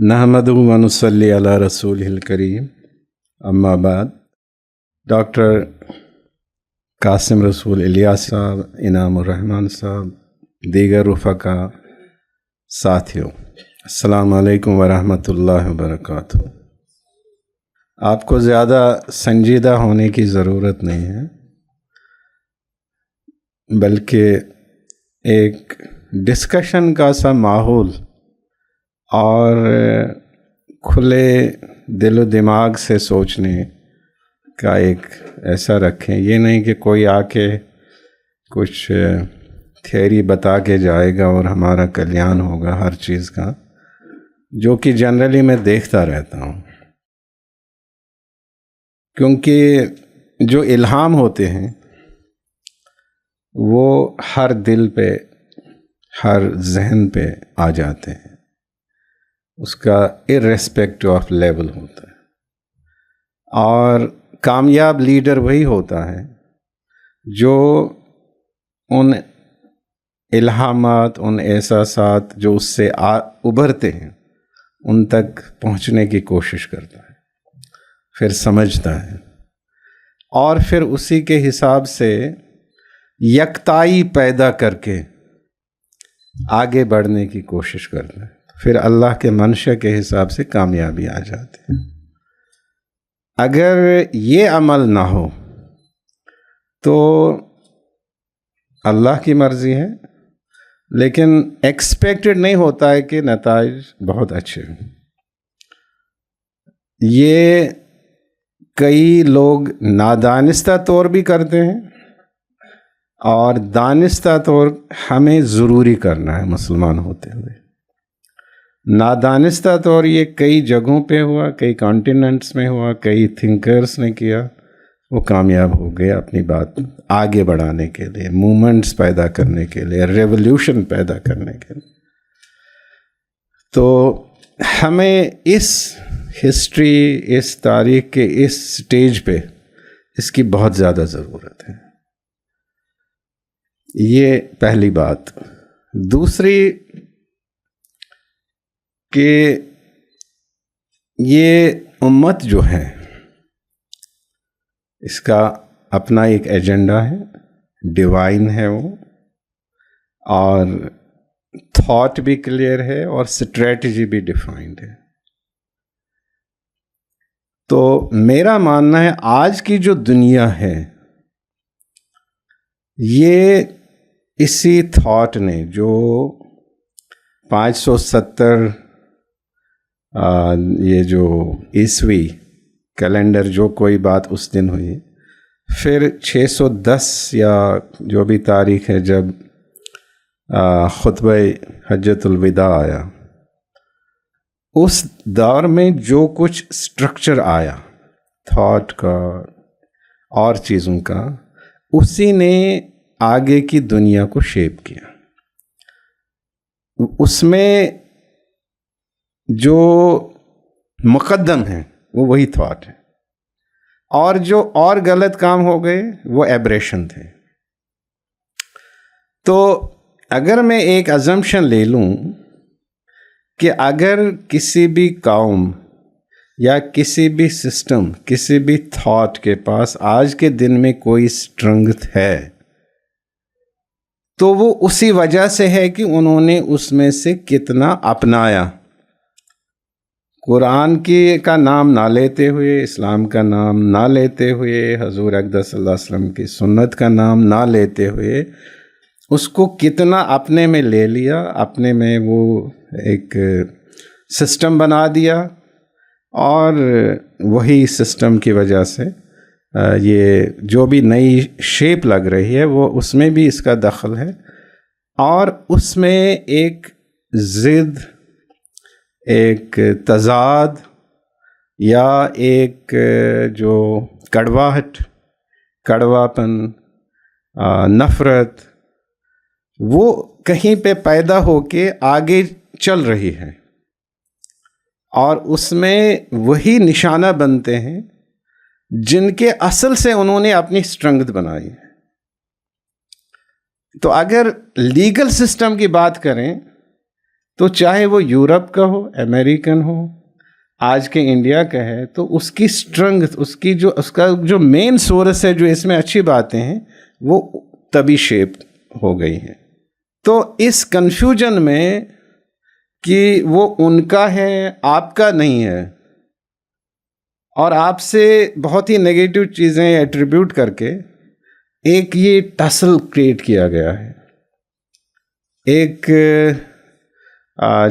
नहमदुहु व नुसल्ली अला रसूलिल करीम, अम्मा बाद। डॉक्टर कासिम रसूल इलियास साहब, इनामुर रहमान साहब, दीगर रुफ़का, साथियों, अस्सलामु अलैकुम व रहमतुल्लाहि व बरकातुहू। आपको ज़्यादा संजीदा होने की ज़रूरत नहीं है, बल्कि एक डिस्कशन का सा माहौल और खुले दिलो दिमाग से सोचने का एक ऐसा रखें। ये नहीं कि कोई आके कुछ थियरी बता के जाएगा और हमारा कल्याण होगा हर चीज़ का, जो कि जनरली मैं देखता रहता हूँ। क्योंकि जो इल्हाम होते हैं वो हर दिल पे, हर जहन पे आ जाते हैं, उसका इर्रेस्पेक्टिव ऑफ लेवल होता है। और कामयाब लीडर वही होता है जो उन इल्हामात, उन एहसासात जो उससे उभरते हैं, उन तक पहुंचने की कोशिश करता है, फिर समझता है और फिर उसी के हिसाब से यकताई पैदा करके आगे बढ़ने की कोशिश करता है। फिर अल्लाह के मंशा के हिसाब से कामयाबी आ जाती है। अगर ये अमल ना हो तो अल्लाह की मर्ज़ी है, लेकिन एक्सपेक्टेड नहीं होता है कि नताइज बहुत अच्छे हों। ये कई लोग नादानिस्ता तौर भी करते हैं और दानिस्ता तौर हमें ज़रूरी करना है मुसलमान होते हुए। नादानिस्ता तौर ये कई जगहों पे हुआ, कई कॉन्टिनेंट्स में हुआ, कई थिंकर्स ने किया, वो कामयाब हो गए अपनी बात आगे बढ़ाने के लिए, मूवमेंट्स पैदा करने के लिए, रेवोल्यूशन पैदा करने के लिए। तो हमें इस हिस्ट्री, इस तारीख के इस स्टेज पे इसकी बहुत ज़्यादा ज़रूरत है। ये पहली बात। दूसरी कि ये उम्मत जो है इसका अपना एक एजेंडा है, डिवाइन है वो, और थॉट भी क्लियर है और स्ट्रेटजी भी डिफाइंड है। तो मेरा मानना है आज की जो दुनिया है ये इसी थॉट ने, जो 570 ये जो ईस्वी कैलेंडर, जो कोई बात उस दिन हुई, फिर 610 या जो भी तारीख है जब खुतबा हज्जतुल विदा आया, उस दौर में जो कुछ स्ट्रक्चर आया थॉट का और चीज़ों का, उसी ने आगे की दुनिया को शेप किया। उसमें जो मुकद्दम है वो वही थॉट है, और जो और गलत काम हो गए वो एब्रेशन थे। तो अगर मैं एक अजम्पशन ले लूँ कि अगर किसी भी कौम या किसी भी सिस्टम, किसी भी थॉट के पास आज के दिन में कोई स्ट्रेंथ है, तो वो उसी वजह से है कि उन्होंने उसमें से कितना अपनाया। कुरान की का नाम ना लेते हुए, इस्लाम का नाम ना लेते हुए, हजूर अक़दस सल्लल्लाहु अलैहि वसल्लम की सुन्नत का नाम ना लेते हुए, उसको कितना अपने में ले लिया, अपने में वो एक सिस्टम बना दिया, और वही सिस्टम की वजह से ये जो भी नई शेप लग रही है वो उसमें भी इसका दखल है। और उसमें एक ज़िद, एक तज़ाद या एक जो कड़वाहट, कड़वापन, नफ़रत, वो कहीं पे पैदा होके आगे चल रही है, और उसमें वही निशाना बनते हैं जिनके असल से उन्होंने अपनी स्ट्रेंथ बनाई है। तो अगर लीगल सिस्टम की बात करें तो चाहे वो यूरोप का हो, अमेरिकन हो, आज के इंडिया का है, तो उसकी स्ट्रेंथ, उसका जो मेन सोर्स है, जो इसमें अच्छी बातें हैं, वो तभी शेप हो गई हैं। तो इस कंफ्यूजन में कि वो उनका है, आपका नहीं है, और आपसे बहुत ही नेगेटिव चीज़ें एट्रीब्यूट करके एक ये टसल क्रिएट किया गया है, एक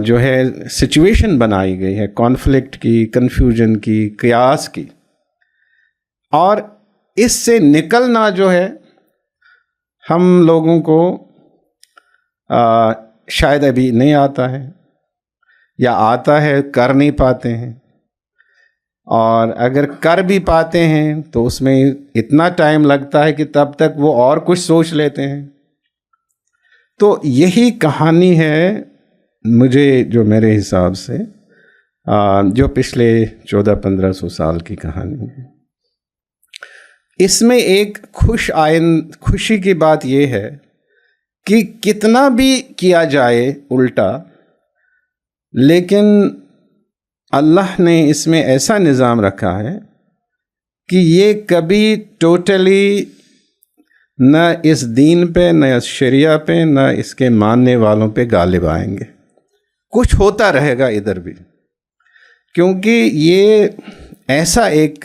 जो है सिचुएशन बनाई गई है कॉन्फ्लिक्ट की, कन्फ्यूजन की, कयास की, और इससे निकलना जो है हम लोगों को शायद अभी नहीं आता है, या आता है कर नहीं पाते हैं, और अगर कर भी पाते हैं तो उसमें इतना टाइम लगता है कि तब तक वो और कुछ सोच लेते हैं। तो यही कहानी है मुझे, जो मेरे हिसाब से जो पिछले 1400-1500 साल की कहानी है। इसमें एक खुशी की बात यह है कि कितना भी किया जाए उल्टा, लेकिन अल्लाह ने इसमें ऐसा निज़ाम रखा है कि ये कभी टोटली न इस दीन पे, न इस शरिया पे, न इसके मानने वालों पे गालिब आएंगे। कुछ होता रहेगा इधर भी, क्योंकि ये ऐसा एक,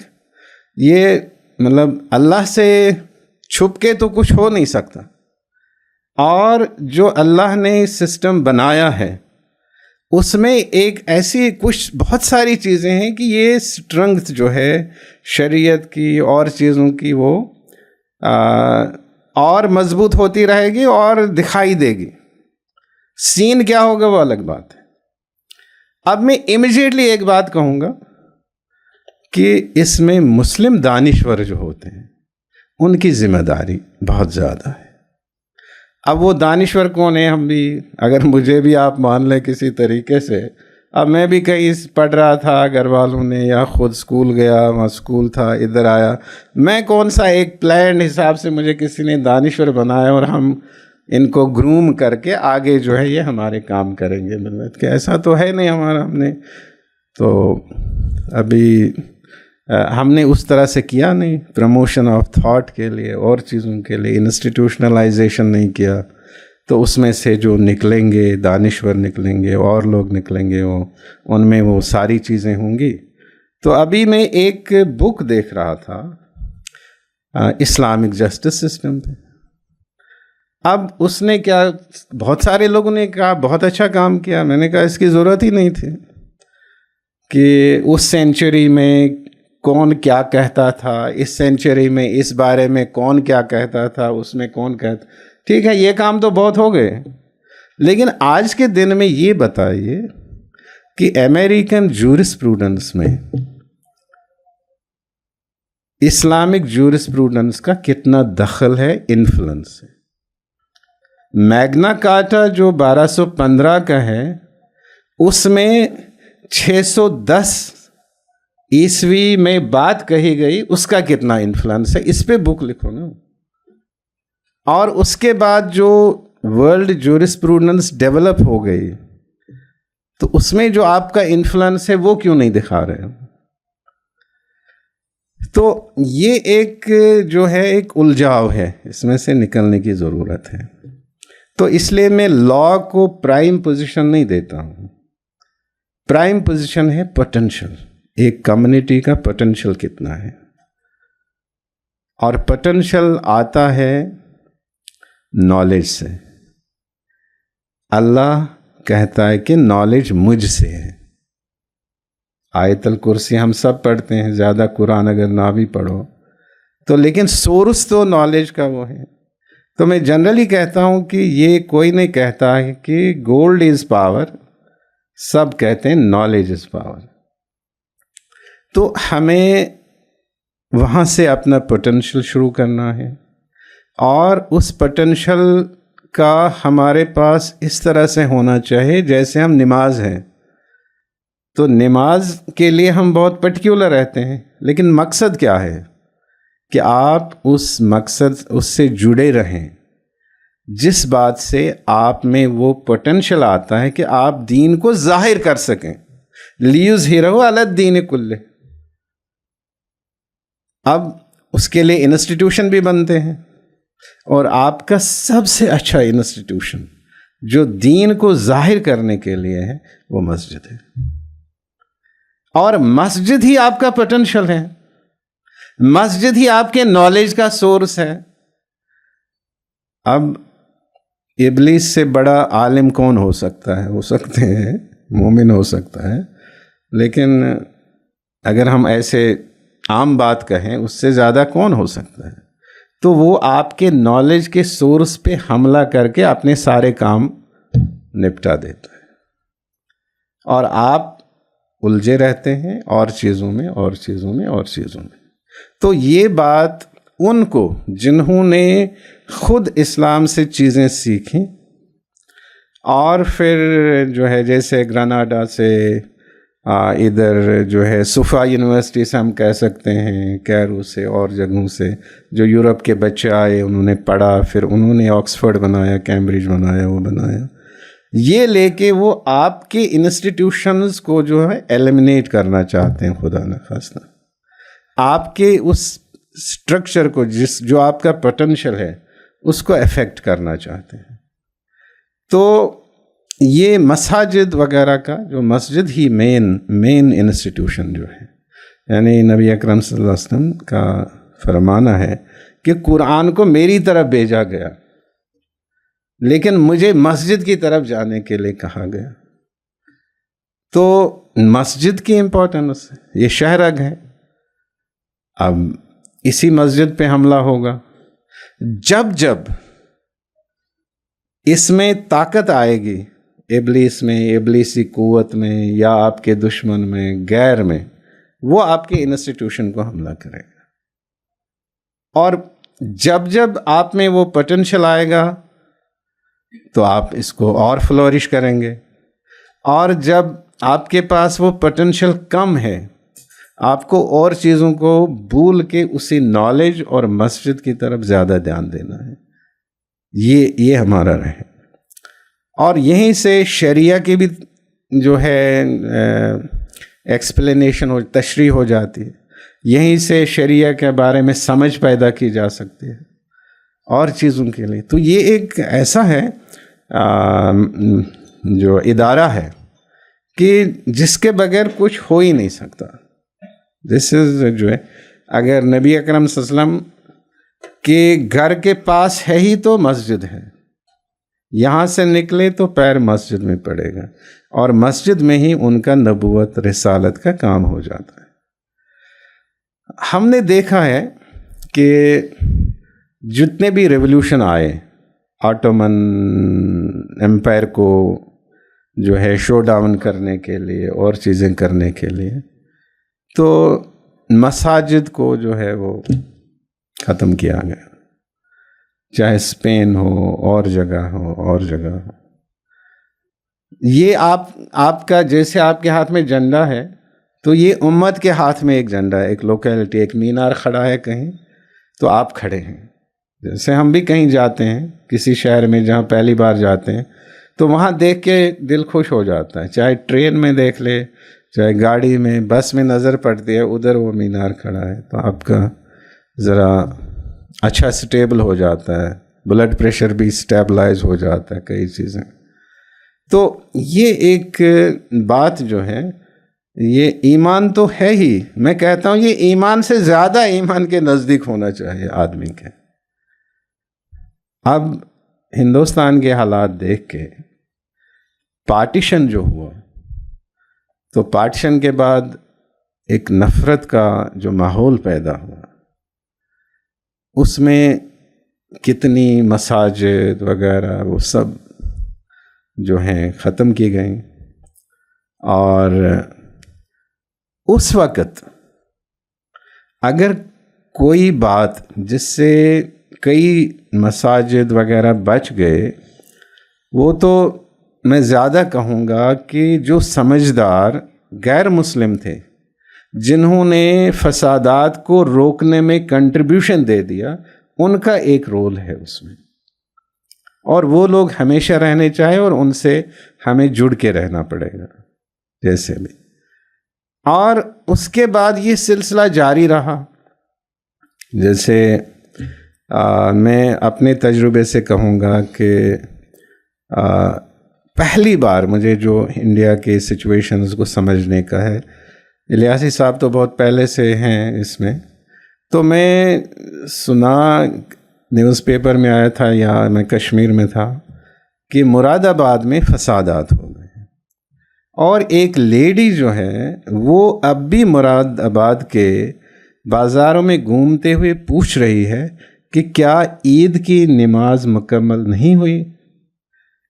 ये मतलब अल्लाह से छुप के तो कुछ हो नहीं सकता, और जो अल्लाह ने सिस्टम बनाया है उसमें एक ऐसी कुछ बहुत सारी चीज़ें हैं कि ये स्ट्रेंथ जो है शरीयत की और चीज़ों की, वो और मजबूत होती रहेगी और दिखाई देगी। सीन क्या होगा वो अलग बात है। अब मैं इमिजिएटली एक बात कहूँगा कि इसमें मुस्लिम दानिश्वर जो होते हैं उनकी जिम्मेदारी बहुत ज़्यादा है। अब वो दानिश्वर कौन है? हम भी, अगर मुझे भी आप मान लें किसी तरीके से, अब मैं भी कहीं पढ़ रहा था घर वालों ने, या ख़ुद स्कूल गया, वहाँ स्कूल था, इधर आया, मैं कौन सा एक प्लान हिसाब से मुझे किसी ने दानिश्वर बनाया और हम इनको ग्रूम करके आगे जो है ये हमारे काम करेंगे मिलत के, ऐसा तो है नहीं हमारा। हमने तो अभी हमने उस तरह से किया नहीं, प्रमोशन ऑफ थॉट के लिए और चीज़ों के लिए इंस्टीट्यूशनलाइजेशन नहीं किया, तो उसमें से जो निकलेंगे दानिश्वर निकलेंगे और लोग निकलेंगे, वो उनमें वो सारी चीज़ें होंगी। तो अभी मैं एक बुक देख रहा था इस्लामिक जस्टिस सिस्टम पे। अब उसने क्या, बहुत सारे लोगों ने कहा बहुत अच्छा काम किया, मैंने कहा इसकी ज़रूरत ही नहीं थी कि उस सेंचुरी में कौन क्या कहता था, इस सेंचुरी में इस बारे में कौन क्या कहता था, उसमें कौन कहता। ठीक है, ये काम तो बहुत हो गए, लेकिन आज के दिन में ये बताइए कि अमेरिकन जूरिस्प्रूडेंस में इस्लामिक जूरिस्प्रूडेंस का कितना दखल है, इन्फ्लुएंस है। मैग्ना कार्टा जो 1215 का है, उसमें 610 ईस्वी में बात कही गई, उसका कितना इन्फ्लुएंस है, इस पे बुक लिखो ना। और उसके बाद जो वर्ल्ड जूरिस्प्रूडेंस डेवलप हो गई, तो उसमें जो आपका इन्फ्लुएंस है वो क्यों नहीं दिखा रहे हो? तो ये एक जो है एक उलझाव है, इसमें से निकलने की ज़रूरत है। तो इसलिए मैं लॉ को प्राइम पोजीशन नहीं देता हूँ। प्राइम पोजीशन है पोटेंशियल, एक कम्युनिटी का पोटेंशियल कितना है, और पोटेंशियल आता है नॉलेज से। अल्लाह कहता है कि नॉलेज मुझसे है। आयतल कुर्सी हम सब पढ़ते हैं, ज़्यादा कुरान अगर ना भी पढ़ो तो, लेकिन सोर्स तो नॉलेज का वो है। तो मैं जनरली कहता हूँ कि ये कोई नहीं कहता है कि गोल्ड इज़ पावर, सब कहते हैं नॉलेज इज़ पावर। तो हमें वहाँ से अपना पोटेंशियल शुरू करना है, और उस पोटेंशियल का हमारे पास इस तरह से होना चाहिए जैसे हम नमाज हैं, तो नमाज के लिए हम बहुत पर्टिकुलर रहते हैं, लेकिन मकसद क्या है कि आप उस मकसद उससे जुड़े रहें। जिस बात से आप में वो पोटेंशियल आता है कि आप दीन को जाहिर कर सकें। लियुज़हिरहु अला दीन कुल्ले। अब उसके लिए इंस्टीट्यूशन भी बनते हैं, और आपका सबसे अच्छा इंस्टीट्यूशन जो दीन को जाहिर करने के लिए है वो मस्जिद है, और मस्जिद ही आपका पोटेंशियल है, मस्जिद ही आपके नॉलेज का सोर्स है। अब इब्लीस से बड़ा आलिम कौन हो सकता है? हो सकते हैं, मोमिन हो सकता है, लेकिन अगर हम ऐसे आम बात कहें उससे ज़्यादा कौन हो सकता है? तो वो आपके नॉलेज के सोर्स पे हमला करके अपने सारे काम निपटा देता है, और आप उलझे रहते हैं और चीज़ों में और चीज़ों में और चीज़ों में। तो ये बात उनको जिन्होंने खुद इस्लाम से चीज़ें सीखी, और फिर जो है जैसे ग्रेनाडा से इधर जो है सुफा यूनिवर्सिटी से हम कह सकते हैं, कैरो से और जगहों से जो यूरोप के बच्चे आए, उन्होंने पढ़ा, फिर उन्होंने ऑक्सफोर्ड बनाया, कैम्ब्रिज बनाया, वो बनाया, ये लेके वो आपके इंस्टीट्यूशंस को जो है एलिमिनेट करना चाहते हैं, खुदा न खास्ता आपके उस स्ट्रक्चर को, जो आपका पोटेंशियल है उसको अफेक्ट करना चाहते हैं। तो ये मसाजिद वगैरह का, जो मस्जिद ही मेन इंस्टीट्यूशन जो है, यानी नबी अकरम सल्लल्लाहु अलैहि वसल्लम का फरमाना है कि कुरान को मेरी तरफ भेजा गया, लेकिन मुझे मस्जिद की तरफ जाने के लिए कहा गया। तो मस्जिद की इम्पोर्टेंस है, ये शहरग है। अब इसी मस्जिद पे हमला होगा। जब जब इसमें ताकत आएगी, इब्लीस में, इब्लीसी कुव्वत में, या आपके दुश्मन में, गैर में, वो आपके इंस्टीट्यूशन को हमला करेगा। और जब जब आप में वो पोटेंशियल आएगा तो आप इसको और फ्लोरिश करेंगे, और जब आपके पास वो पोटेंशियल कम है, आपको और चीज़ों को भूल के उसी नॉलेज और मस्जिद की तरफ ज़्यादा ध्यान देना है। ये हमारा रहे। और यहीं से शरिया की भी जो है एक्सप्लेनेशन हो, तशरीह हो जाती है। यहीं से शरिया के बारे में समझ पैदा की जा सकती है और चीज़ों के लिए। तो ये एक ऐसा है जो इदारा है कि जिसके बगैर कुछ हो ही नहीं सकता। दिस इज़ जो है, अगर नबी अकरम सल्लल्लाहु अलैहि वसल्लम के घर के पास है ही तो मस्जिद है, यहाँ से निकले तो पैर मस्जिद में पड़ेगा, और मस्जिद में ही उनका नबूवत रिसालत का काम हो जाता है। हमने देखा है कि जितने भी रेवोल्यूशन आए, ऑटोमन एम्पायर को जो है शो डाउन करने के लिए और चीज़ें करने के लिए, तो मसाजिद को जो है वो ख़त्म किया गया, चाहे स्पेन हो और जगह हो। ये आपका जैसे आपके हाथ में झंडा है, तो ये उम्मत के हाथ में एक झंडा है, एक लोकेलिटी, एक मीनार खड़ा है कहीं, तो आप खड़े हैं। जैसे हम भी कहीं जाते हैं किसी शहर में जहाँ पहली बार जाते हैं, तो वहाँ देख के दिल खुश हो जाता है। चाहे ट्रेन में देख ले, चाहे गाड़ी में, बस में नज़र पड़ती है उधर वो मीनार खड़ा है, तो आपका ज़रा अच्छा स्टेबल हो जाता है, ब्लड प्रेशर भी स्टेबलाइज हो जाता है, कई चीज़ें। तो ये एक बात जो है, ये ईमान तो है ही, मैं कहता हूँ ये ईमान से ज़्यादा ईमान के नज़दीक होना चाहिए आदमी के। अब हिंदुस्तान के हालात देख के, पार्टीशन जो हुआ, तो पार्टीशन के बाद एक नफ़रत का जो माहौल पैदा हुआ, उसमें कितनी मसाजिद वगैरह वो सब जो हैं ख़त्म की गई। और उस वक़्त अगर कोई बात जिससे कई मसाजिद वगैरह बच गए, वो तो मैं ज़्यादा कहूँगा कि जो समझदार गैर मुस्लिम थे, जिन्होंने फसादात को रोकने में कंट्रीब्यूशन दे दिया, उनका एक रोल है उसमें। और वो लोग हमेशा रहने चाहे और उनसे हमें जुड़ के रहना पड़ेगा जैसे भी। और उसके बाद ये सिलसिला जारी रहा। जैसे मैं अपने तजुर्बे से कहूँगा कि पहली बार मुझे जो इंडिया के सिचुएशंस को समझने का है, इलियासी साहब तो बहुत पहले से हैं इसमें, तो मैं सुना न्यूज़पेपर में आया था या मैं कश्मीर में था कि मुरादाबाद में फसादात हो गए और एक लेडी जो है वो अब भी मुरादाबाद के बाज़ारों में घूमते हुए पूछ रही है कि क्या ईद की नमाज मुकम्मल नहीं हुई।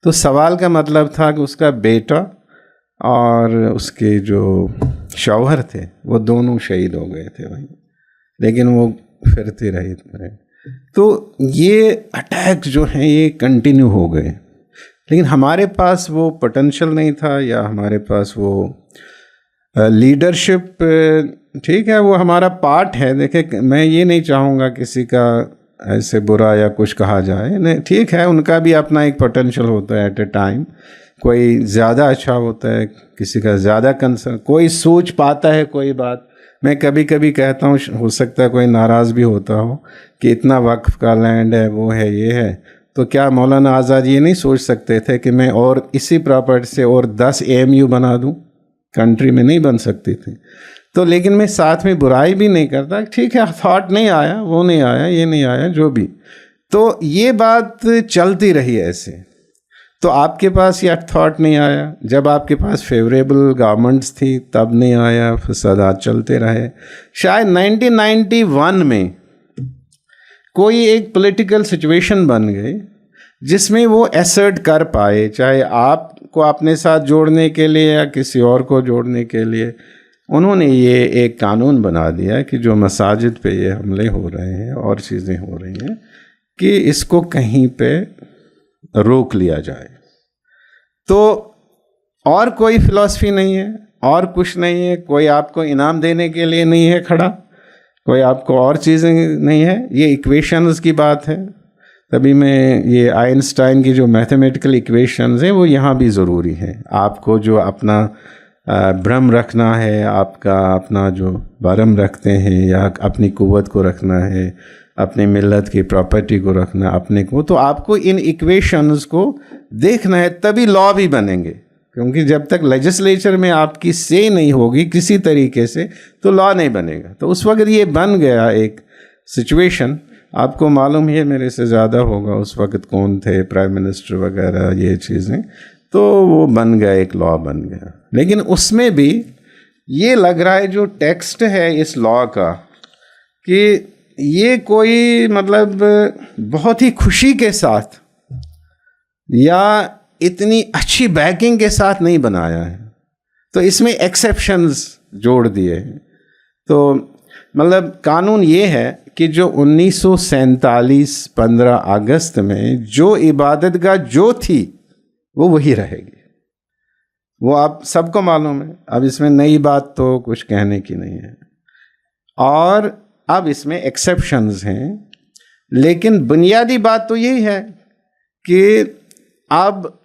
तो सवाल का मतलब था कि उसका बेटा और उसके जो शौहर थे वो दोनों शहीद हो गए थे वहीं, लेकिन वो फिरती रही। तो ये अटैक जो हैं ये कंटिन्यू हो गए, लेकिन हमारे पास वो पोटेंशियल नहीं था या हमारे पास वो लीडरशिप, ठीक है वो हमारा पार्ट है। देखें, मैं ये नहीं चाहूँगा किसी का ऐसे बुरा या कुछ कहा जाए, नहीं, ठीक है उनका भी अपना एक पोटेंशियल होता है एट ए टाइम। कोई ज़्यादा अच्छा होता है, किसी का ज़्यादा कंसर्न, कोई सोच पाता है कोई बात। मैं कभी कभी कहता हूँ, हो सकता है कोई नाराज़ भी होता हो कि इतना वक्फ का लैंड है, वो है, ये है, तो क्या मौलाना आज़ाद ये नहीं सोच सकते थे कि मैं और इसी प्रॉपर्टी से और 10 AMU बना दूँ? कंट्री में नहीं बन सकती थी। तो लेकिन मैं साथ में बुराई भी नहीं करता, ठीक है थॉट नहीं आया, वो नहीं आया, ये नहीं आया, जो भी। तो ये बात चलती रही ऐसे। तो आपके पास ये थॉट नहीं आया, जब आपके पास फेवरेबल गवर्नमेंट्स थी तब नहीं आया, फसादात चलते रहे। शायद 1991 में कोई एक पॉलिटिकल सिचुएशन बन गई जिसमें वो एसर्ट कर पाए, चाहे आपको अपने साथ जोड़ने के लिए या किसी और को जोड़ने के लिए। उन्होंने ये एक कानून बना दिया कि जो मसाजिद पे ये हमले हो रहे हैं और चीज़ें हो रही हैं कि इसको कहीं पे रोक लिया जाए। तो और कोई फिलॉसफी नहीं है और कुछ नहीं है, कोई आपको इनाम देने के लिए नहीं है खड़ा, कोई आपको और चीज़ें नहीं है, ये इक्वेशंस की बात है। तभी मैं ये आइंस्टाइन की जो मैथमेटिकल इक्वेशंस हैं वो यहाँ भी ज़रूरी है। आपको जो अपना भ्रम रखना है, आपका अपना जो भरम रखते हैं या अपनी कुव्वत को रखना है, अपनी मिल्लत की प्रॉपर्टी को रखना अपने को, तो आपको इन इक्वेशंस को देखना है, तभी लॉ भी बनेंगे। क्योंकि जब तक लेजिस्लेचर में आपकी से नहीं होगी किसी तरीके से तो लॉ नहीं बनेगा। तो उस वक्त ये बन गया एक सिचुएशन, आपको मालूम है मेरे से ज़्यादा होगा उस वक्त कौन थे प्राइम मिनिस्टर वगैरह ये चीज़ें, तो वो बन गया, एक लॉ बन गया। लेकिन उसमें भी ये लग रहा है जो टेक्स्ट है इस लॉ का कि ये कोई मतलब बहुत ही खुशी के साथ या इतनी अच्छी बैकिंग के साथ नहीं बनाया है, तो इसमें एक्सेप्शंस जोड़ दिए हैं। तो मतलब कानून ये है कि जो 1947 15 अगस्त में जो इबादतगाह जो थी वो वही रहेगी, वो आप सबको मालूम है। अब इसमें नई बात तो कुछ कहने की नहीं है, और अब इसमें एक्सेप्शंस हैं, लेकिन बुनियादी बात तो यही है कि अब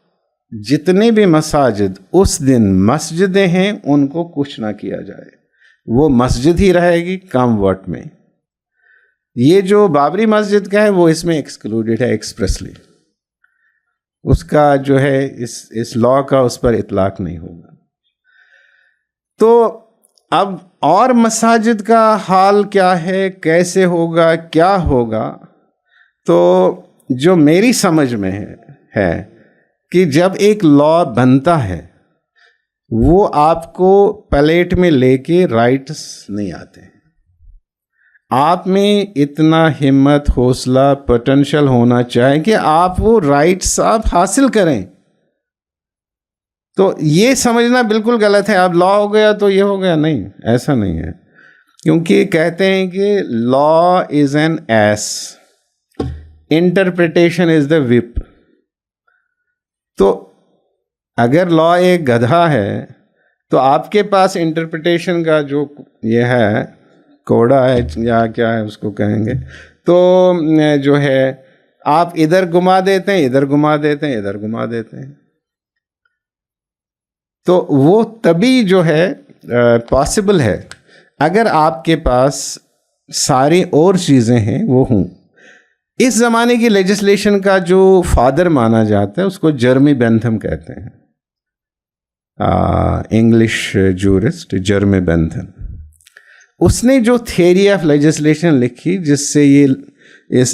जितने भी मसाजिद उस दिन मस्जिदें हैं उनको कुछ ना किया जाए, वो मस्जिद ही रहेगी कम वक्त में। ये जो बाबरी मस्जिद का है वो इसमें एक्सक्लूडेड है एक्सप्रेसली, उसका जो है इस लॉ का उस पर इतलाक नहीं होगा। तो अब और मसाजिद का हाल क्या है, कैसे होगा, क्या होगा, तो जो मेरी समझ में है कि जब एक लॉ बनता है वो आपको प्लेट में लेके राइट्स नहीं आते, आप में इतना हिम्मत, हौसला, पोटेंशियल होना चाहिए कि आप वो राइट्स आप हासिल करें। तो ये समझना बिल्कुल गलत है, अब लॉ हो गया तो ये हो गया, नहीं, ऐसा नहीं है। क्योंकि कहते हैं कि law is an S, interpretation is the whip. तो अगर लॉ एक गधा है तो आपके पास इंटरप्रिटेशन का जो ये है कोड़ा है या क्या है उसको कहेंगे, तो जो है आप इधर घुमा देते हैं, इधर घुमा देते हैं, इधर घुमा देते हैं। तो वो तभी जो है पॉसिबल है अगर आपके पास सारी और चीज़ें हैं वो हों। इस ज़माने की लेजिस्लेशन का जो फादर माना जाता है उसको जर्मी बेंथम कहते हैं, इंग्लिश जूरिस्ट जर्मी बेंथम। उसने जो थियरी ऑफ लेजिस्लेशन लिखी जिससे ये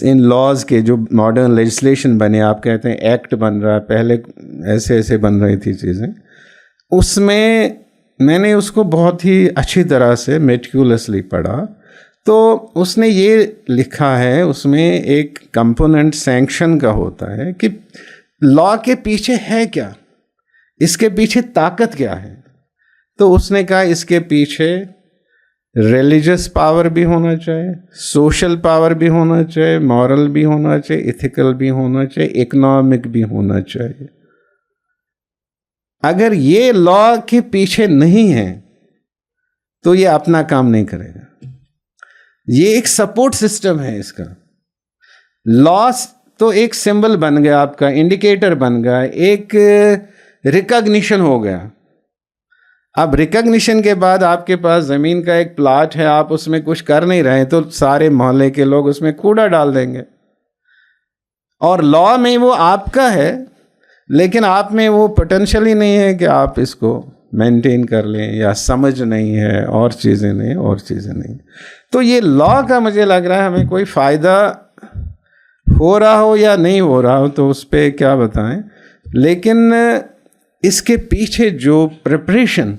इन लॉज के जो मॉडर्न लेजिस्लेशन बने, आप कहते हैं एक्ट बन रहा है, पहले ऐसे ऐसे बन रही थी चीज़ें, उसमें मैंने उसको बहुत ही अच्छी तरह से मेटिकुलसली पढ़ा। तो उसने ये लिखा है, उसमें एक कंपोनेंट सैंक्शन का होता है कि लॉ के पीछे है क्या, इसके पीछे ताकत क्या है। तो उसने कहा इसके पीछे रिलीजियस पावर भी होना चाहिए, सोशल पावर भी होना चाहिए, मॉरल भी होना चाहिए, इथिकल भी होना चाहिए, इकोनॉमिक भी होना चाहिए। अगर ये लॉ के पीछे नहीं है तो ये अपना काम नहीं करेगा। ये एक सपोर्ट सिस्टम है इसका। लॉ तो एक सिंबल बन गया, आपका इंडिकेटर बन गया, एक रिकॉग्निशन हो गया। अब रिकॉग्निशन के बाद आपके पास ज़मीन का एक प्लाट है, आप उसमें कुछ कर नहीं रहे तो सारे मोहल्ले के लोग उसमें कूड़ा डाल देंगे। और लॉ में वो आपका है लेकिन आप में वो पोटेंशियल ही नहीं है कि आप इसको मेंटेन कर लें, या समझ नहीं है, और चीज़ें नहीं, और चीज़ें नहीं। तो ये लॉ का मुझे लग रहा है हमें कोई फ़ायदा हो रहा हो या नहीं हो रहा हो तो उस पर क्या बताएं, लेकिन इसके पीछे जो प्रिपरेशन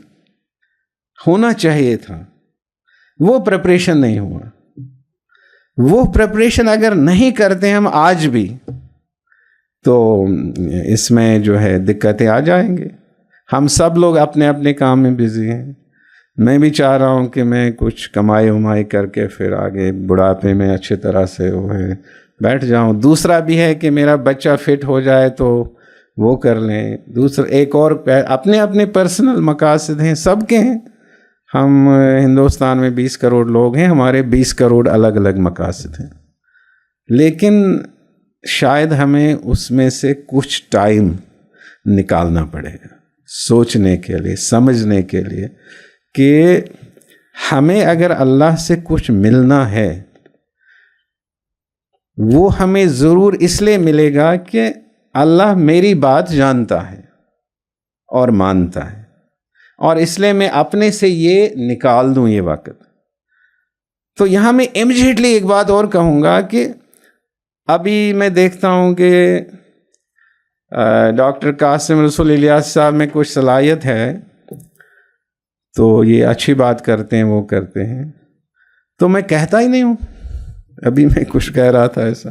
होना चाहिए था वो प्रिपरेशन नहीं हुआ। वो प्रिपरेशन अगर नहीं करते हम आज भी तो इसमें जो है दिक्कतें आ जाएंगे। हम सब लोग अपने अपने काम में बिजी हैं। मैं भी चाह रहा हूँ कि मैं कुछ कमाई उमाई करके फिर आगे बुढ़ापे में अच्छी तरह से वो है बैठ जाऊँ। दूसरा भी है कि मेरा बच्चा फिट हो जाए तो वो कर लें। दूसरा एक और अपने अपने पर्सनल मकासद हैं, सबके हैं। हम हिंदुस्तान में 20 करोड़ लोग हैं, हमारे 20 करोड़ अलग अलग मकासद हैं। लेकिन शायद हमें उसमें से कुछ टाइम निकालना पड़ेगा सोचने के लिए, समझने के लिए कि हमें अगर अल्लाह से कुछ मिलना है वो हमें ज़रूर इसलिए मिलेगा कि अल्लाह मेरी बात जानता है और मानता है, और इसलिए मैं अपने से ये निकाल दूं ये वक्त। तो यहाँ मैं इमीडिएटली एक बात और कहूँगा कि अभी मैं देखता हूँ कि डॉक्टर कासिम रसूल इलियास साहब में कुछ सलाहियत है, तो ये अच्छी बात करते हैं, वो करते हैं, तो मैं कहता ही नहीं हूँ। अभी मैं कुछ कह रहा था ऐसा,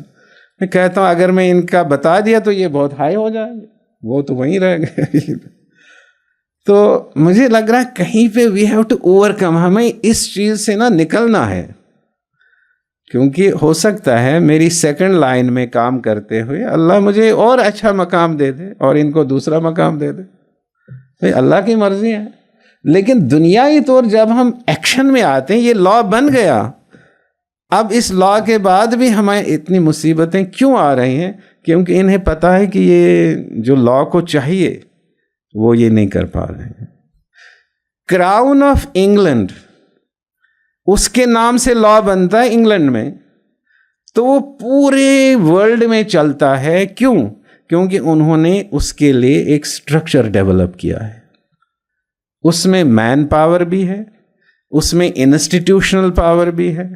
मैं कहता हूँ अगर मैं इनका बता दिया तो ये बहुत हाई हो जाएंगे, वो तो वहीं रह गए। तो मुझे लग रहा है कहीं पे वी हैव टू ओवरकम, हमें इस चीज़ से ना निकलना है, क्योंकि हो सकता है मेरी सेकंड लाइन में काम करते हुए अल्लाह मुझे और अच्छा मकाम दे दे और इनको दूसरा मकाम दे दे। भाई अल्लाह की मर्जी है। लेकिन दुनियाई तौर जब हम एक्शन में आते हैं, ये लॉ बन गया, अब इस लॉ के बाद भी हमें इतनी मुसीबतें क्यों आ रही हैं? क्योंकि इन्हें पता है कि ये जो लॉ को चाहिए वो ये नहीं कर पा रहे हैं। क्राउन ऑफ इंग्लैंड, उसके नाम से लॉ बनता है इंग्लैंड में, तो वो पूरे वर्ल्ड में चलता है। क्यों? क्योंकि उन्होंने उसके लिए एक स्ट्रक्चर डेवलप किया है। उसमें मैन पावर भी है, उसमें इंस्टीट्यूशनल पावर भी है,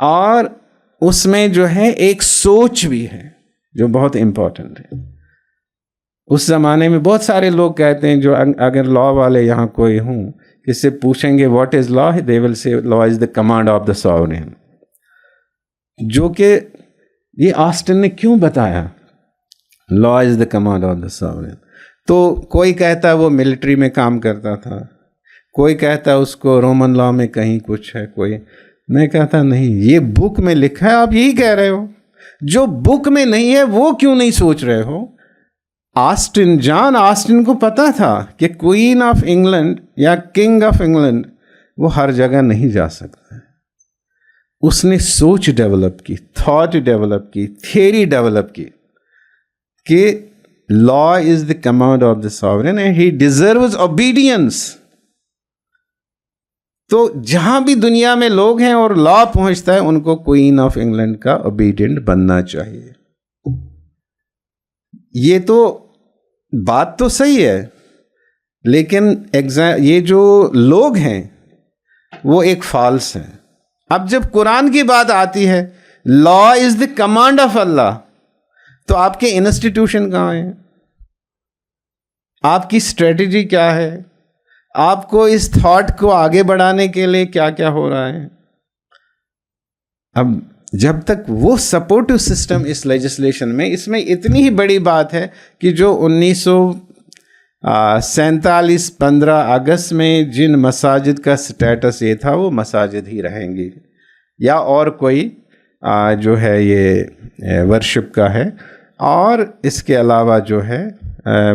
और उसमें जो है एक सोच भी है जो बहुत इंपॉर्टेंट है। उस ज़माने में बहुत सारे लोग कहते हैं, जो अगर लॉ वाले यहाँ कोई हों, इससे पूछेंगे what is law, they will say law is the command of the sovereign. जो कि ये ऑस्टिन ने क्यों बताया law is the command of the sovereign? तो कोई कहता है वो मिलिट्री में काम करता था, कोई कहता है उसको रोमन लॉ में कहीं कुछ है, कोई। मैं कहता नहीं, ये बुक में लिखा है, आप यही कह रहे हो। जो बुक में नहीं है वो क्यों नहीं सोच रहे हो? ऑस्टिन, जॉन ऑस्टिन को पता था कि क्वीन ऑफ इंग्लैंड या किंग ऑफ इंग्लैंड वो हर जगह नहीं जा सकता है। उसने सोच डेवलप की, थॉट डेवलप की, थियरी डेवलप की कि law is the command of the sovereign and he deserves obedience. तो जहां भी दुनिया में लोग हैं और लॉ पहुंचता है, उनको क्वीन ऑफ इंग्लैंड का ओबीडियंट बनना चाहिए। ये तो बात तो सही है, लेकिन ये जो लोग हैं वो एक फॉल्स है। अब जब कुरान की बात आती है, law is the command of Allah, तो आपके इंस्टीट्यूशन कहां हैं? आपकी स्ट्रेटजी क्या है? आपको इस थॉट को आगे बढ़ाने के लिए क्या क्या हो रहा है? अब जब तक वो सपोर्टिव सिस्टम इस लेजिस्लेशन में, इसमें इतनी ही बड़ी बात है कि जो 1947 15 अगस्त में जिन मसाजिद का स्टेटस ये था, वो मसाजिद ही रहेंगी, या और कोई जो है ये वर्शिप का है। और इसके अलावा जो है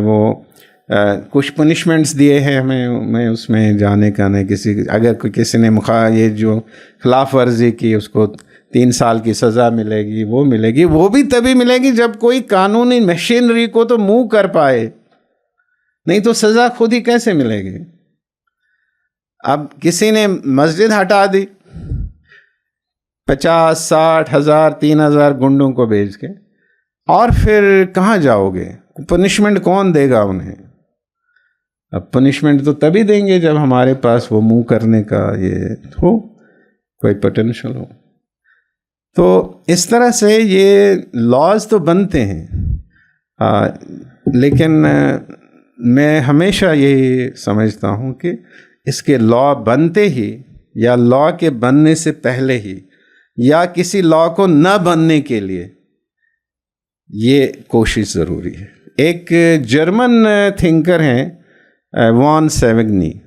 वो कुछ पनिशमेंट्स दिए हैं हमें, मैं उसमें जाने का नहीं। अगर किसी ने ये जो खिलाफ वर्जी की, उसको 3 साल की सज़ा मिलेगी, वो मिलेगी। वो भी तभी मिलेगी जब कोई कानूनी मशीनरी को तो मूव कर पाए, नहीं तो सज़ा खुद ही कैसे मिलेगी? अब किसी ने मस्जिद हटा दी 50 60 हज़ार 3,000 गुंडों को भेज के, और फिर कहाँ जाओगे? पनिशमेंट कौन देगा उन्हें? अब पनिशमेंट तो तभी देंगे जब हमारे पास वो मूव करने का ये हो, कोई पोटेंशियल हो। तो इस तरह से ये लॉज तो बनते हैं, लेकिन मैं हमेशा यही समझता हूँ कि इसके लॉ बनते ही, या लॉ के बनने से पहले ही, या किसी लॉ को न बनने के लिए ये कोशिश ज़रूरी है। एक जर्मन थिंकर हैं वॉन सेविग्नी,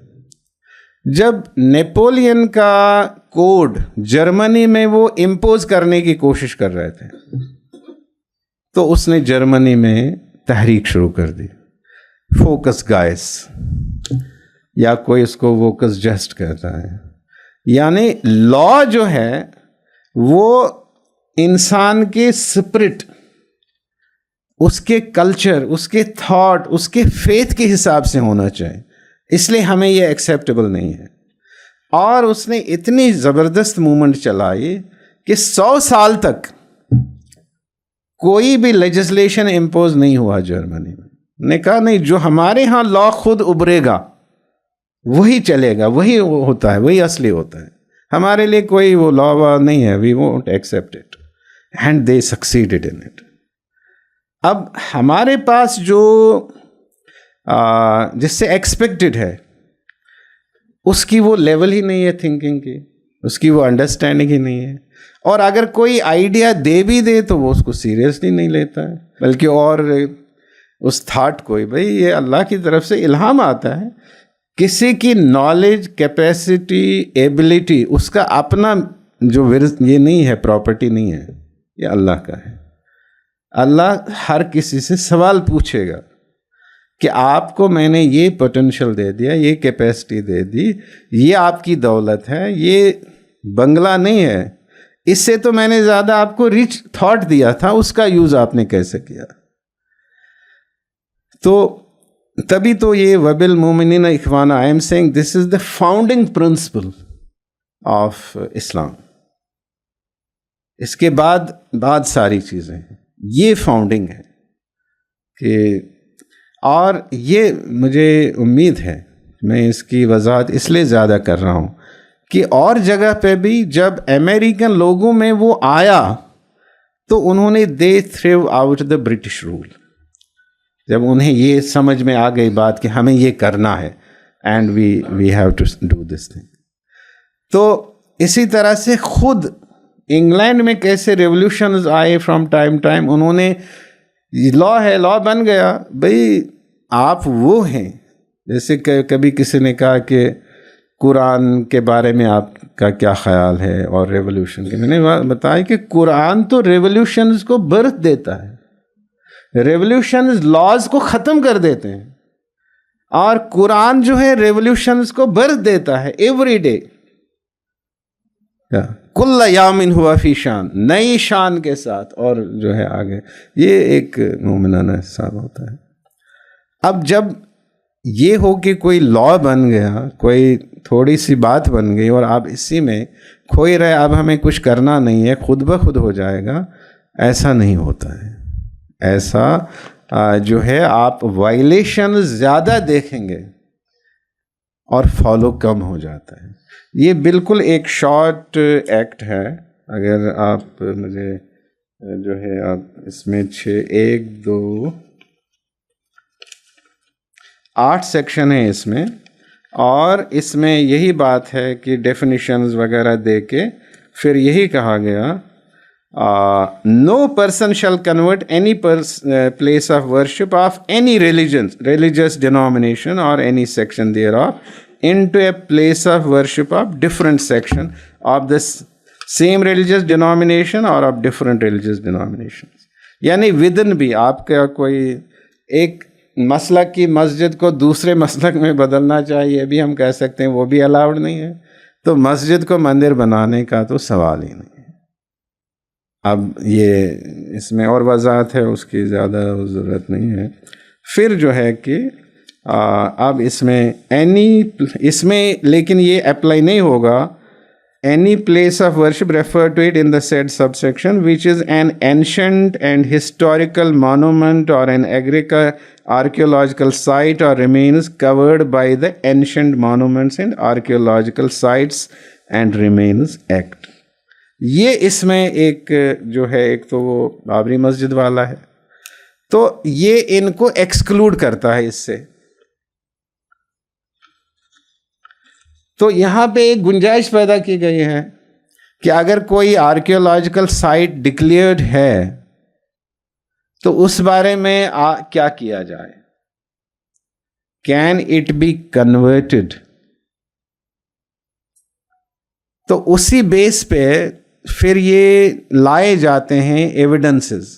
जब नेपोलियन का कोड जर्मनी में वो इम्पोज करने की कोशिश कर रहे थे, तो उसने जर्मनी में तहरीक शुरू कर दी, फोकस गाइस, या कोई उसको वोकस जस्ट कहता है। यानी लॉ जो है वो इंसान के स्पिरिट, उसके कल्चर, उसके थॉट, उसके फेथ के हिसाब से होना चाहिए, इसलिए हमें ये एक्सेप्टेबल नहीं है। और उसने इतनी ज़बरदस्त मूवमेंट चलाई कि 100 साल तक कोई भी लेजिस्लेशन इम्पोज नहीं हुआ जर्मनी में। ने कहा नहीं, जो हमारे यहाँ लॉ खुद उभरेगा वही चलेगा, वही होता है, वही असली होता है, हमारे लिए कोई वो लॉ नहीं है, we won't accept it. And they succeeded in it. अब हमारे पास जो जिससे एक्सपेक्टेड है, उसकी वो लेवल ही नहीं है थिंकिंग की, उसकी वो अंडरस्टैंडिंग ही नहीं है। और अगर कोई आइडिया दे भी दे तो वो उसको सीरियसली नहीं लेता है, बल्कि और उस थाट को, भाई ये अल्लाह की तरफ से इल्हाम आता है। किसी की नॉलेज, कैपेसिटी, एबिलिटी, उसका अपना जो ये नहीं है, प्रॉपर्टी नहीं है, ये अल्लाह का है। अल्लाह हर किसी से सवाल पूछेगा कि आपको मैंने ये पोटेंशियल दे दिया, ये कैपेसिटी दे दी, ये आपकी दौलत है, ये बंगला नहीं है, इससे तो मैंने ज़्यादा आपको रिच थॉट दिया था, उसका यूज़ आपने कैसे किया? तो तभी तो ये वबिल मोमिनीन इख्वाना, I am saying this is the founding principle of Islam. इसके बाद सारी चीज़ें हैं, ये फाउंडिंग है कि, और ये मुझे उम्मीद है, मैं इसकी वजाहत इसलिए ज़्यादा कर रहा हूँ कि और जगह पे भी जब अमेरिकन लोगों में वो आया तो उन्होंने दे थ्रेव आउट द ब्रिटिश रूल। जब उन्हें ये समझ में आ गई बात कि हमें ये करना है and we have to do this thing. तो इसी तरह से खुद इंग्लैंड में कैसे रेवोल्यूशंस आए फ्रॉम टाइम टाइम, उन्होंने लॉ है, लॉ बन गया, भाई आप वो हैं। जैसे कभी किसी ने कहा कि कुरान के बारे में आपका क्या ख्याल है और रेवोल्यूशन के, मैंने बताया कि कुरान तो रेवोल्यूशंस को बर्थ देता है, रेवोल्यूशंस लॉज को ख़त्म कर देते हैं, और कुरान जो है रेवोल्यूशंस को बर्थ देता है एवरी डे। कुल्ल यामिन हुआ फी शान, नई शान के साथ, और जो है आगे ये एक मोमिनाना हिसाब होता है। अब जब ये हो कि कोई लॉ बन गया, कोई थोड़ी सी बात बन गई और आप इसी में खोए रहे, अब हमें कुछ करना नहीं है, खुद ब खुद हो जाएगा, ऐसा नहीं होता है। ऐसा जो है आप वायलेशन ज़्यादा देखेंगे और फॉलो कम हो जाता है। ये बिल्कुल एक शॉर्ट एक्ट है। अगर आप मुझे जो है आप इसमें 1 2 8 सेक्शन है इसमें, और इसमें यही बात है कि डेफिनेशंस वगैरह दे के फिर यही कहा गया, no person shall convert any place of worship of any religious denomination or any section thereof into a place of worship of different section of the same religious denomination or of different religious denominations। यानी within भी आपका कोई एक मसलक की मस्जिद को दूसरे मसलक में बदलना चाहिए, भी हम कह सकते हैं, वो भी अलाउड नहीं है। तो मस्जिद को मंदिर बनाने का तो सवाल ही नहीं है। अब ये इसमें और वजाहत है, उसकी ज़्यादा ज़रूरत नहीं है। फिर जो है कि अब इसमें लेकिन ये अप्लाई नहीं होगा, any place of worship referred to it in the said subsection which is an ancient and historical monument or an archaeological site or remains covered by the Ancient Monuments and Archaeological Sites and Remains Act। ये इसमें एक जो है, एक तो वो बाबरी मस्जिद वाला है, तो ये इनको एक्सक्लूड करता है इससे। तो यहाँ पे एक गुंजाइश पैदा की गई है कि अगर कोई आर्कियोलॉजिकल साइट डिक्लेयर्ड है तो उस बारे में क्या किया जाए, कैन इट बी कन्वर्टेड। तो उसी बेस पे फिर ये लाए जाते हैं एविडेंसेस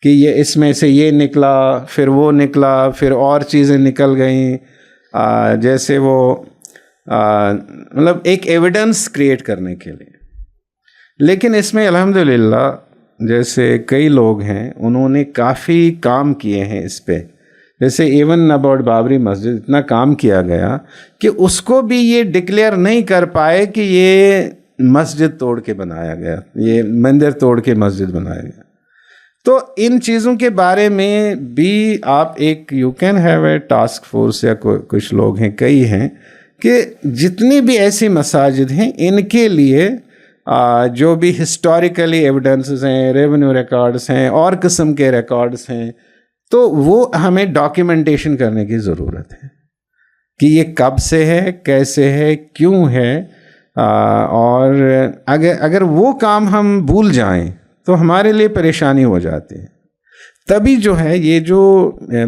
कि ये इसमें से ये निकला, फिर वो निकला, फिर और चीज़ें निकल गई, जैसे वो मतलब एक एविडेंस क्रिएट करने के लिए। लेकिन इसमें अल्हम्दुलिल्लाह जैसे कई लोग हैं, उन्होंने काफ़ी काम किए हैं इस पे। जैसे इवन अबाउट बाबरी मस्जिद इतना काम किया गया कि उसको भी ये डिक्लेयर नहीं कर पाए कि ये मस्जिद तोड़ के बनाया गया, ये मंदिर तोड़ के मस्जिद बनाया गया। तो इन चीज़ों के बारे में भी आप एक you can have a task force, या कुछ लोग हैं, कई हैं, कि जितनी भी ऐसी मसाजिद हैं इनके लिए जो भी हिस्टोरिकली एविडेंसेस हैं, रेवेन्यू रिकॉर्ड्स हैं और किस्म के रिकॉर्ड्स हैं, तो वो हमें डॉक्यूमेंटेशन करने की ज़रूरत है कि ये कब से है, कैसे है, क्यों है। और अगर वो काम हम भूल जाएं तो हमारे लिए परेशानी हो जाती है। तभी जो है ये जो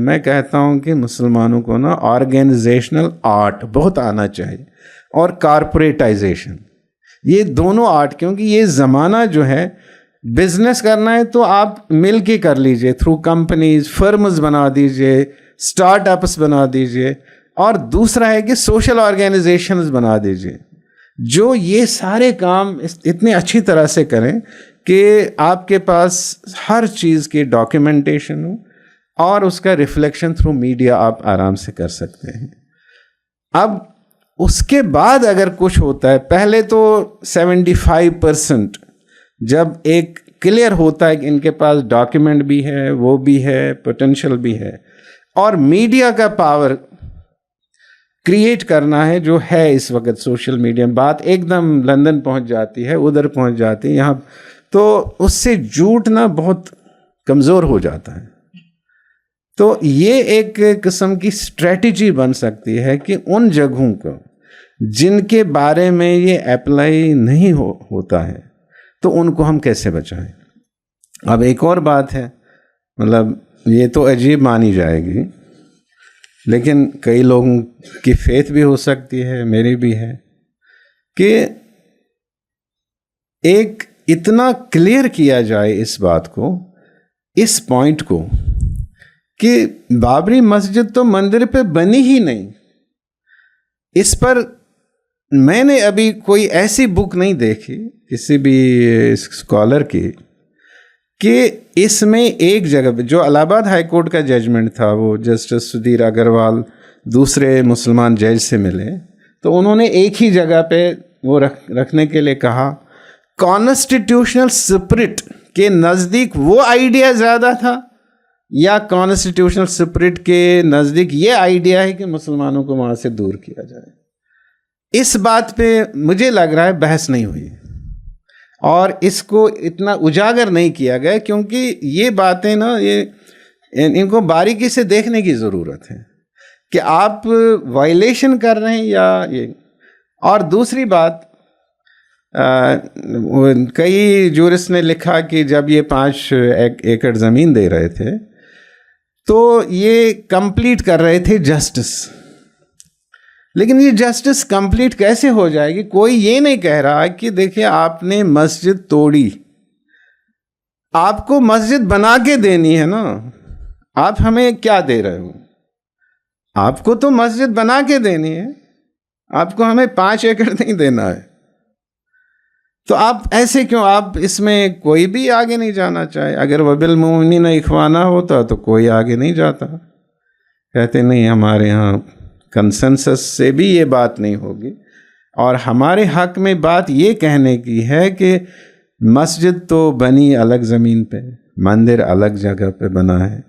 मैं कहता हूँ कि मुसलमानों को ना ऑर्गेनाइजेशनल आर्ट बहुत आना चाहिए, और कारपोरेटाइजेशन, ये दोनों आर्ट, क्योंकि ये ज़माना जो है बिजनेस करना है तो आप मिल के कर लीजिए, थ्रू कंपनीज, फर्म्स बना दीजिए, स्टार्टअप्स बना दीजिए, और दूसरा है कि सोशल ऑर्गेनाइजेशंस बना दीजिए जो ये सारे काम इतने अच्छी तरह से करें कि आपके पास हर चीज़ की डॉक्यूमेंटेशन हो और उसका रिफ्लेक्शन थ्रू मीडिया आप आराम से कर सकते हैं। अब उसके बाद अगर कुछ होता है, पहले तो 75% जब एक क्लियर होता है कि इनके पास डॉक्यूमेंट भी है, वो भी है, पोटेंशियल भी है, और मीडिया का पावर क्रिएट करना है जो है इस वक्त सोशल मीडिया में, बात एकदम लंदन पहुंच जाती है, उधर पहुंच जाती है, यहाँ, तो उससे झूठ ना बहुत कमज़ोर हो जाता है। तो ये एक किस्म की स्ट्रेटजी बन सकती है कि उन जगहों को जिनके बारे में ये अप्लाई नहीं होता है तो उनको हम कैसे बचाएं। अब एक और बात है, मतलब ये तो अजीब मानी जाएगी, लेकिन कई लोगों की फेथ भी हो सकती है, मेरी भी है, कि एक इतना क्लियर किया जाए इस बात को, इस पॉइंट को, कि बाबरी मस्जिद तो मंदिर पे बनी ही नहीं, इस पर मैंने अभी कोई ऐसी बुक नहीं देखी किसी भी स्कॉलर की कि इसमें एक जगह पे, जो इलाहाबाद हाई कोर्ट का जजमेंट था, वो जस्टिस सुधीर अग्रवाल दूसरे मुसलमान जज से मिले, तो उन्होंने एक ही जगह पे वो रखने के लिए कहा, कॉन्स्टिट्यूशनल स्पिरिट के नज़दीक वो आइडिया ज़्यादा था या कॉन्स्टिट्यूशनल स्पिरिट के नज़दीक ये आइडिया है कि मुसलमानों को वहाँ से दूर किया जाए। इस बात पे मुझे लग रहा है बहस नहीं हुई और इसको इतना उजागर नहीं किया गया, क्योंकि ये बातें ना, ये इनको बारीकी से देखने की ज़रूरत है कि आप वायलेशन कर रहे हैं या ये। और दूसरी बात, कई जूरिस्ट ने लिखा कि जब ये 5 एकड़ ज़मीन दे रहे थे तो ये कंप्लीट कर रहे थे जस्टिस, लेकिन ये जस्टिस कंप्लीट कैसे हो जाएगी? कोई ये नहीं कह रहा कि देखिए आपने मस्जिद तोड़ी, आपको मस्जिद बना के देनी है ना, आप हमें क्या दे रहे हो? आपको तो मस्जिद बना के देनी है, आपको हमें 5 एकड़ नहीं देना है। तो आप ऐसे क्यों? आप इसमें कोई भी आगे नहीं जाना चाहे। अगर वबिल मोमिनीन इख्वाना होता तो कोई आगे नहीं जाता। कहते नहीं, हमारे यहाँ कंसेंसस से भी ये बात नहीं होगी और हमारे हक में बात ये कहने की है कि मस्जिद तो बनी अलग ज़मीन पे, मंदिर अलग जगह पे बना है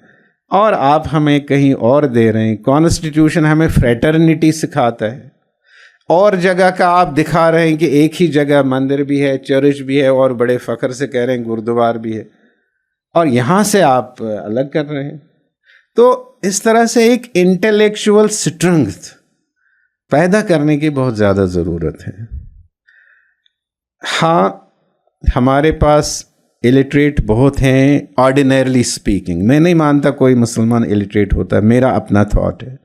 और आप हमें कहीं और दे रहे हैं। कॉन्स्टिट्यूशन हमें फ्रेटर्निटी सिखाता है और जगह का आप दिखा रहे हैं कि एक ही जगह मंदिर भी है, चर्च भी है और बड़े फ़ख्र से कह रहे हैं गुरुद्वार भी है, और यहाँ से आप अलग कर रहे हैं। तो इस तरह से एक इंटेलेक्चुअल स्ट्रेंथ पैदा करने की बहुत ज़्यादा ज़रूरत है। हाँ, हमारे पास इलिटरेट बहुत हैं, ऑर्डिनरली स्पीकिंग। मैं नहीं मानता कोई मुसलमान इलिटरेट होता है, मेरा अपना थॉट है।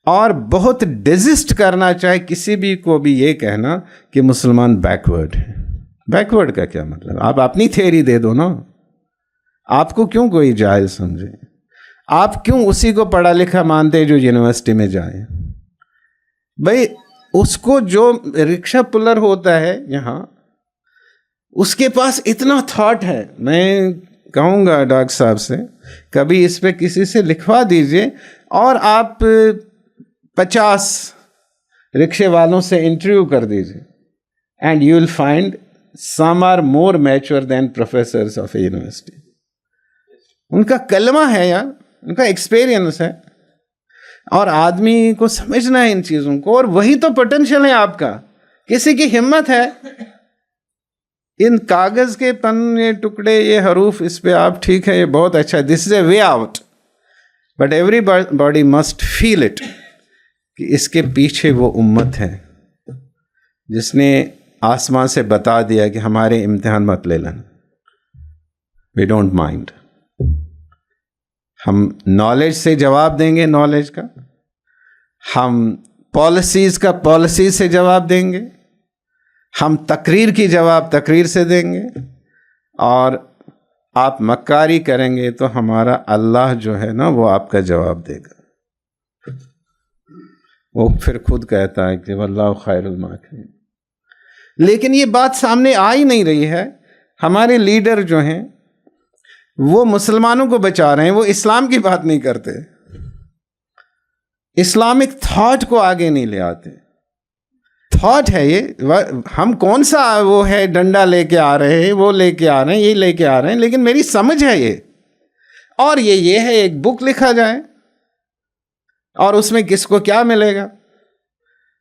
और बहुत डिजिस्ट करना चाहे किसी भी को भी ये कहना कि मुसलमान बैकवर्ड है। बैकवर्ड का क्या मतलब? आप अपनी थ्योरी दे दो ना, आपको क्यों कोई जाहिल समझे? आप क्यों उसी को पढ़ा लिखा मानते जो यूनिवर्सिटी में जाए? भाई उसको जो रिक्शा पुलर होता है यहाँ, उसके पास इतना थॉट है। मैं कहूँगा डॉक्टर साहब से कभी इस पे किसी से लिखवा दीजिए और आप 50 रिक्शे वालों से इंटरव्यू कर दीजिए, and you will find some are more mature than professors of a university. उनका कलमा है यार, उनका एक्सपीरियंस है, और आदमी को समझना है इन चीज़ों को, और वही तो पोटेंशियल है आपका। किसी की हिम्मत है इन कागज़ के पन्ने टुकड़े, ये हरूफ, इस पे आप ठीक है, ये बहुत अच्छा है, this is a way out, but everybody must feel it कि इसके पीछे वो उम्मत है जिसने आसमान से बता दिया कि हमारे इम्तिहान मत ले लेना, वी डोंट माइंड। हम नॉलेज से जवाब देंगे, नॉलेज का, हम पॉलिसीज़ का पॉलिसी से जवाब देंगे, हम तकरीर की जवाब तकरीर से देंगे, और आप मक्कारी करेंगे तो हमारा अल्लाह जो है ना वो आपका जवाब देगा। वो फिर खुद कहता है कि वल्लाहु खैरुल माकिरीन। लेकिन ये बात सामने आ ही नहीं रही है। हमारे लीडर जो हैं वो मुसलमानों को बचा रहे हैं, वो इस्लाम की बात नहीं करते, इस्लामिक थॉट को आगे नहीं ले आते। थॉट है ये, हम कौन सा वो है डंडा लेके आ रहे हैं, वो लेके आ रहे हैं, ये लेके आ रहे हैं, लेकिन मेरी समझ है ये, और ये है एक बुक लिखा जाए और उसमें किसको क्या मिलेगा,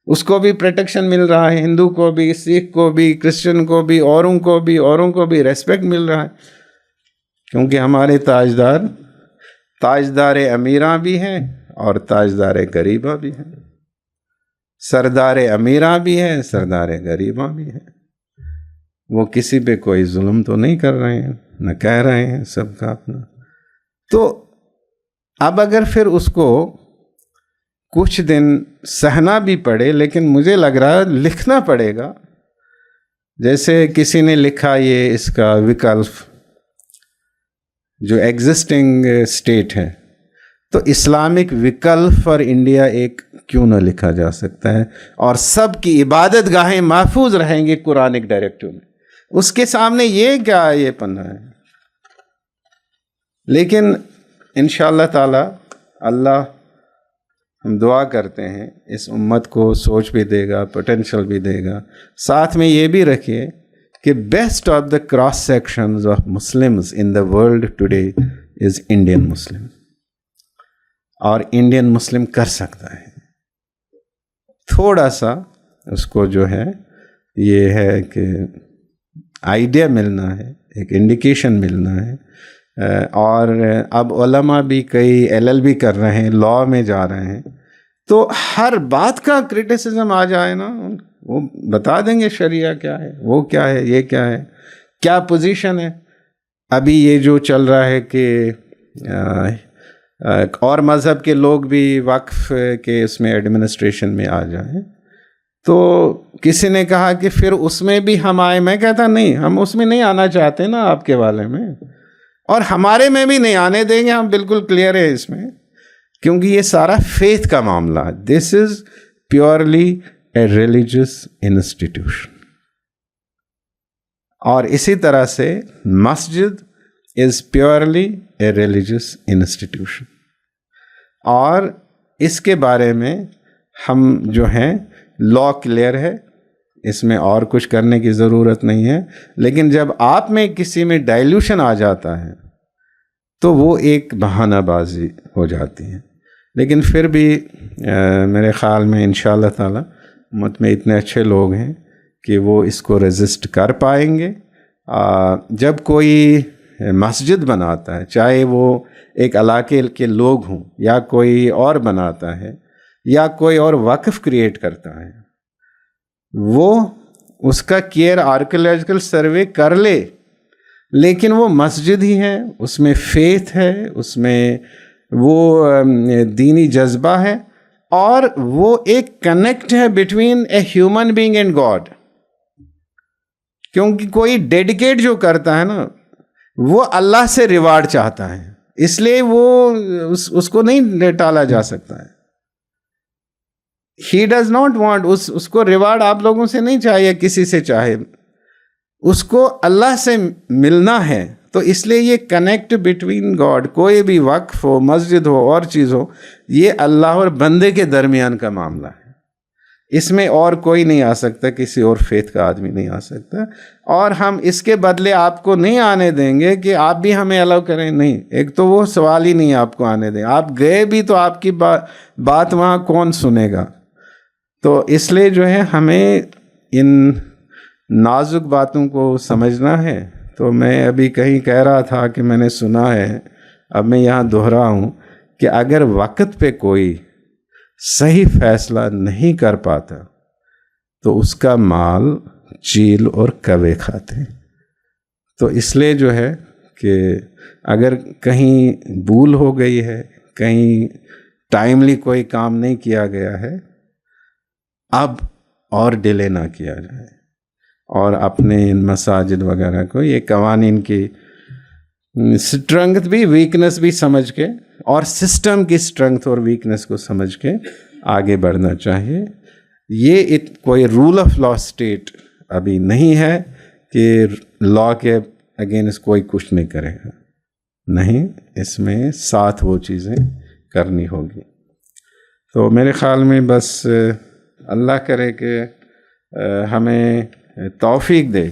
उसको भी प्रोटेक्शन मिल रहा है, हिंदू को भी, सिख को भी, क्रिश्चियन को भी, औरों को भी रेस्पेक्ट मिल रहा है, क्योंकि हमारे ताजदार अमीरा भी हैं और ताजदार गरीबा भी हैं, सरदार अमीरा भी हैं, सरदार गरीबा भी हैं। वो किसी पे कोई जुल्म तो नहीं कर रहे हैं, न कह रहे हैं, सबका अपना। तो अब अगर फिर उसको कुछ दिन सहना भी पड़े, लेकिन मुझे लग रहा है लिखना पड़ेगा। जैसे किसी ने लिखा, ये इसका विकल्प जो एग्जिस्टिंग स्टेट है, तो इस्लामिक विकल्प फॉर इंडिया एक क्यों न लिखा जा सकता है, और सब की इबादत गाहें महफूज रहेंगी कुरानिक डायरेक्टिव में। उसके सामने ये क्या ये पन्ना है। लेकिन इंशाअल्लाह ताला अल्लाह, हम दुआ करते हैं इस उम्मत को सोच भी देगा, पोटेंशियल भी देगा। साथ में ये भी रखिए कि best of the cross sections of Muslims in the world today is Indian Muslim, और इंडियन मुस्लिम कर सकता है। थोड़ा सा उसको जो है ये है कि आइडिया मिलना है, एक इंडिकेशन मिलना है। और अब उलमा भी कई LLB कर रहे हैं, लॉ में जा रहे हैं, तो हर बात का क्रिटिसिज्म आ जाए ना, वो बता देंगे शरिया क्या है, वो क्या है, ये क्या है, क्या पोजीशन है। अभी ये जो चल रहा है कि और मज़हब के लोग भी वक्फ के उसमें एडमिनिस्ट्रेशन में आ जाएं, तो किसी ने कहा कि फिर उसमें भी हम आए। मैं कहता नहीं, हम उसमें नहीं आना चाहते ना आपके वाले में, और हमारे में भी नहीं आने देंगे, हम बिल्कुल क्लियर है इसमें, क्योंकि ये सारा फेथ का मामला है। This is purely a religious institution. और इसी तरह से मस्जिद is purely a religious institution, और इसके बारे में हम जो हैं लॉ क्लियर है, इसमें और कुछ करने की ज़रूरत नहीं है। लेकिन जब आप में किसी में डाइल्यूशन आ जाता है तो वो एक बहानाबाजी हो जाती है। लेकिन फिर भी मेरे ख़्याल में इंशाअल्लाह ताला उम्मत में इतने अच्छे लोग हैं कि वो इसको रेजिस्ट कर पाएंगे। जब कोई मस्जिद बनाता है, चाहे वो एक इलाके के लोग हों या कोई और बनाता है या कोई और वक्फ क्रिएट करता है, वो उसका केयर आर्कियोलॉजिकल सर्वे कर ले, लेकिन वो मस्जिद ही है, उसमें फेथ है, उसमें वो दीनी जज्बा है, और वो एक कनेक्ट है between a human being and God. क्योंकि कोई डेडिकेट जो करता है ना, वो अल्लाह से रिवार्ड चाहता है, इसलिए वो उसको नहीं टाला जा सकता है। ही डज नॉट वॉन्ट, उसको रिवार्ड आप लोगों से नहीं चाहिए, किसी से चाहे, उसको अल्लाह से मिलना है। तो इसलिए ये कनेक्ट बिटवीन गॉड, कोई भी वक्फ हो, मस्जिद हो, और चीज़ हो, ये अल्लाह और बंदे के दरमियान का मामला है। इसमें और कोई नहीं आ सकता, किसी और फेथ का आदमी नहीं आ सकता। और हम इसके बदले आपको नहीं आने देंगे कि आप भी हमें अलाउ करें, नहीं, एक तो वो सवाल ही नहीं आपको आने दें। आप गए भी तो आपकी बात वहाँ कौन सुनेगा। तो इसलिए जो है हमें इन नाजुक बातों को समझना है। तो मैं अभी कहीं कह रहा था कि मैंने सुना है, अब मैं यहाँ दोहराऊँ कि अगर वक्त पे कोई सही फैसला नहीं कर पाता तो उसका माल चील और कौवे खाते। तो इसलिए जो है कि अगर कहीं भूल हो गई है, कहीं टाइमली कोई काम नहीं किया गया है, अब और डिले ना किया जाए, और अपने इन मसाजिद वगैरह को ये कवानीन की स्ट्रेंथ भी वीकनेस भी समझ के, और सिस्टम की स्ट्रेंथ और वीकनेस को समझ के आगे बढ़ना चाहिए। ये कोई रूल ऑफ लॉ स्टेट अभी नहीं है कि लॉ के अगेंस्ट कोई कुछ नहीं करेगा, नहीं, इसमें साथ वो चीज़ें करनी होगी। तो मेरे ख़्याल में बस अल्लाह करे कि हमें तौफीक दे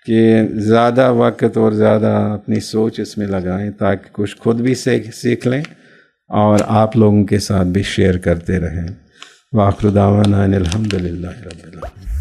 कि ज़्यादा वक्त और ज़्यादा अपनी सोच इसमें लगाएं, ताकि कुछ खुद भी सीख लें और आप लोगों के साथ भी शेयर करते रहें। वाखिर दावाना अनिल हम्दुलिल्लाहि रब्बिल आलमीन।